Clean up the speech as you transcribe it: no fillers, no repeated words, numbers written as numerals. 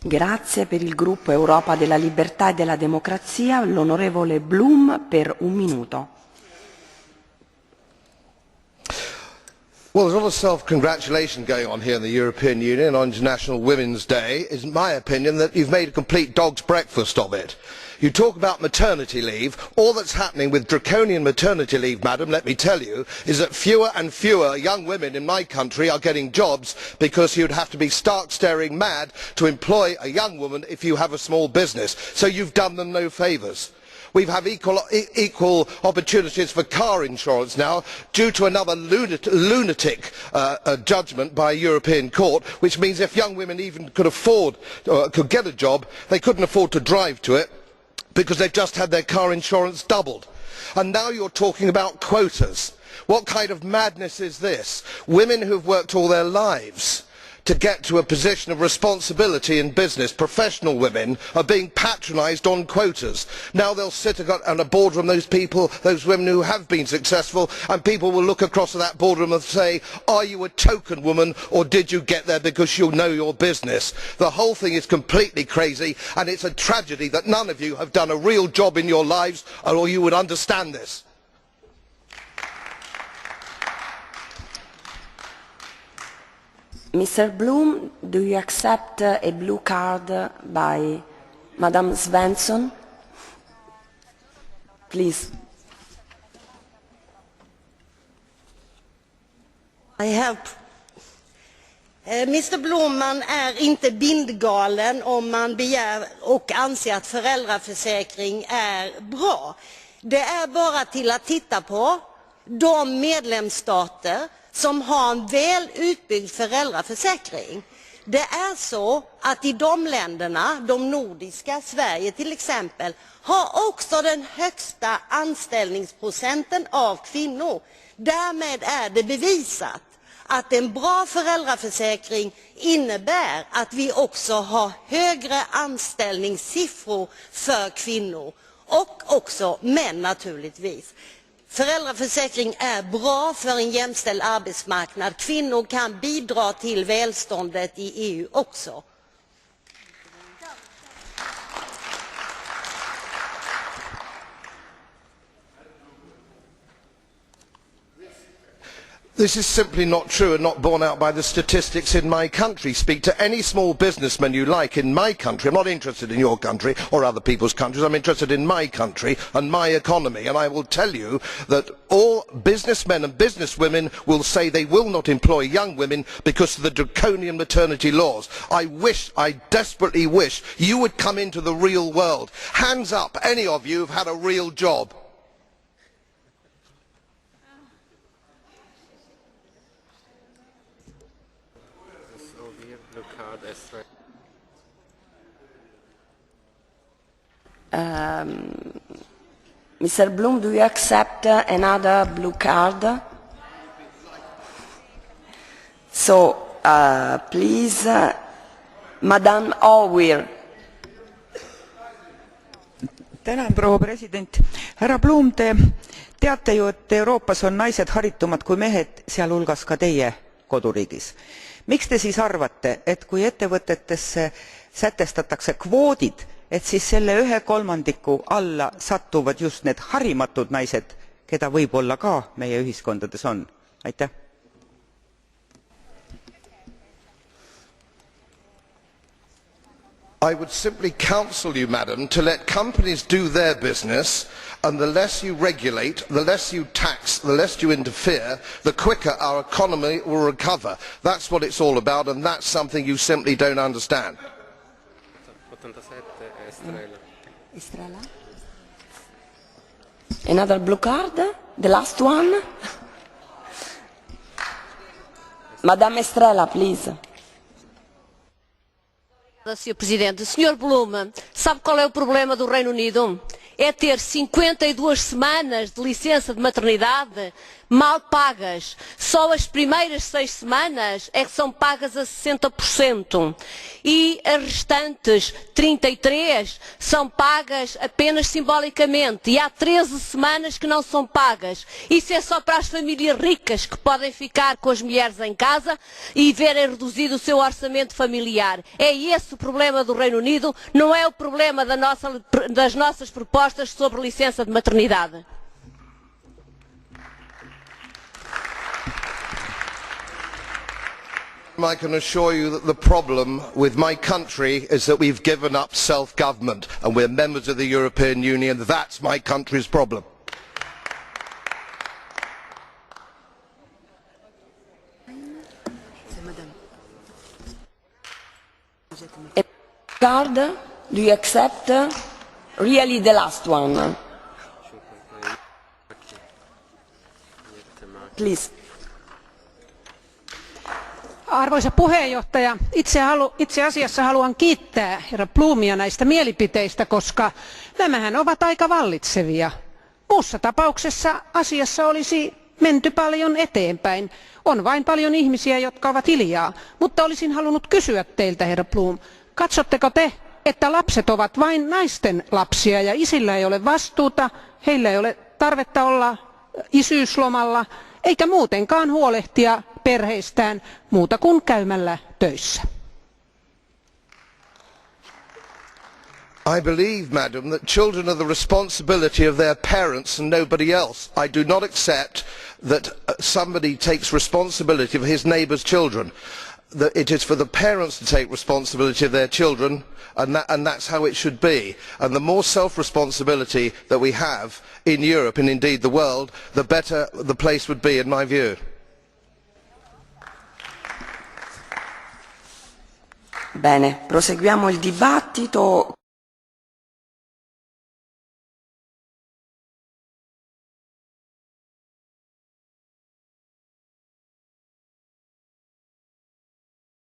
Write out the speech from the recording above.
Grazie per il gruppo Europa della Libertà e della Democrazia, l'onorevole Bloom per un minuto. Well, there's a lot of self-congratulation going on here in the European Union on International Women's Day. It's my opinion that you've made a complete dog's breakfast of it. You talk about maternity leave. All that's happening with draconian maternity leave, madam, let me tell you, is that fewer and fewer young women in my country are getting jobs because you'd have to be stark staring mad to employ a young woman if you have a small business. So you've done them no favours. We have equal opportunities for car insurance now due to another lunatic judgment by a European court, which means if young women even could get a job, they couldn't afford to drive to it because they've just had their car insurance doubled. And now you're talking about quotas. What kind of madness is this? Women who have worked all their lives to get to a position of responsibility in business, professional women, are being patronised on quotas. Now they'll sit in a boardroom, those people, those women who have been successful, and people will look across at that boardroom and say, are you a token woman or did you get there because you know your business? The whole thing is completely crazy, and it's a tragedy that none of you have done a real job in your lives, or you would understand this. Mr. Bloom, do you accept a blue card by Madam Svensson? Please. I help. Mr. Bloom, man är inte bindgalen om man begär och anser att föräldraförsäkring är bra. Det är bara till att titta på de medlemsstater som har en väl utbyggd föräldraförsäkring. Det är så att i de länderna, de nordiska, Sverige till exempel, har också den högsta anställningsprocenten av kvinnor. Därmed är det bevisat att en bra föräldraförsäkring innebär att vi också har högre anställningssiffror för kvinnor och också män naturligtvis. Föräldraförsäkring är bra för en jämställd arbetsmarknad. Kvinnor kan bidra till välståndet i EU också. This is simply not true and not borne out by the statistics in my country. Speak to any small businessman you like in my country. I'm not interested in your country or other people's countries. I'm interested in my country and my economy. And I will tell you that all businessmen and businesswomen will say they will not employ young women because of the draconian maternity laws. I desperately wish you would come into the real world. Hands up, any of you who've had a real job. Mr. Bloom, do you accept another blue card? So, please, Madame O'Weir. Tänan, proua president. Härra Bloom, te teate ju, et Euroopas on naised haritumad kui mehed, sealhulgas ka teie koduriigis. Miks te siis arvate, et kui ettevõtetesse sätestatakse kvoodid, et siis selle 1/3 alla satuvad just need harimatud naised, keda võib-olla ka meie ühiskondades on? Aitäh! I would simply counsel you, madam, to let companies do their business, and the less you regulate, the less you tax, the less you interfere, the quicker our economy will recover. That's what it's all about, and that's something you simply don't understand. Another blue card? The last one? Madame Estrela, please. Sr. Presidente, Sr. Bloom, sabe qual é o problema do Reino Unido? É ter 52 semanas de licença de maternidade mal pagas. Só as primeiras 6 semanas é que são pagas a 60% e as restantes 33 são pagas apenas simbolicamente e há 13 semanas que não são pagas. Isso é só para as famílias ricas que podem ficar com as mulheres em casa e verem reduzido o seu orçamento familiar. É esse o problema do Reino Unido, não é o problema das nossas propostas sobre licença de maternidade. I can assure you that the problem with my country is that we've given up self-government and we're members of the European Union. That's my country's problem. Card, do you accept really the last one? Please. Arvoisa puheenjohtaja, itse asiassa haluan kiittää herra Bloomia näistä mielipiteistä, koska nämähän ovat aika vallitsevia. Muussa tapauksessa asiassa olisi menty paljon eteenpäin. On vain paljon ihmisiä, jotka ovat hiljaa. Mutta olisin halunnut kysyä teiltä, herra Bloom, katsotteko te, että lapset ovat vain naisten lapsia ja isillä ei ole vastuuta, heillä ei ole tarvetta olla isyyslomalla, eikä muutenkaan huolehtia perheistään muuta kuin käymällä töissä? I believe, madam, that children are the responsibility of their parents and nobody else. I do not accept that somebody takes responsibility for his neighbour's children. It is for the parents to take responsibility of their children, and that's how it should be. And the more self-responsibility that we have in Europe, and indeed the world, the better the place would be, in my view. Bene, proseguiamo il dibattito.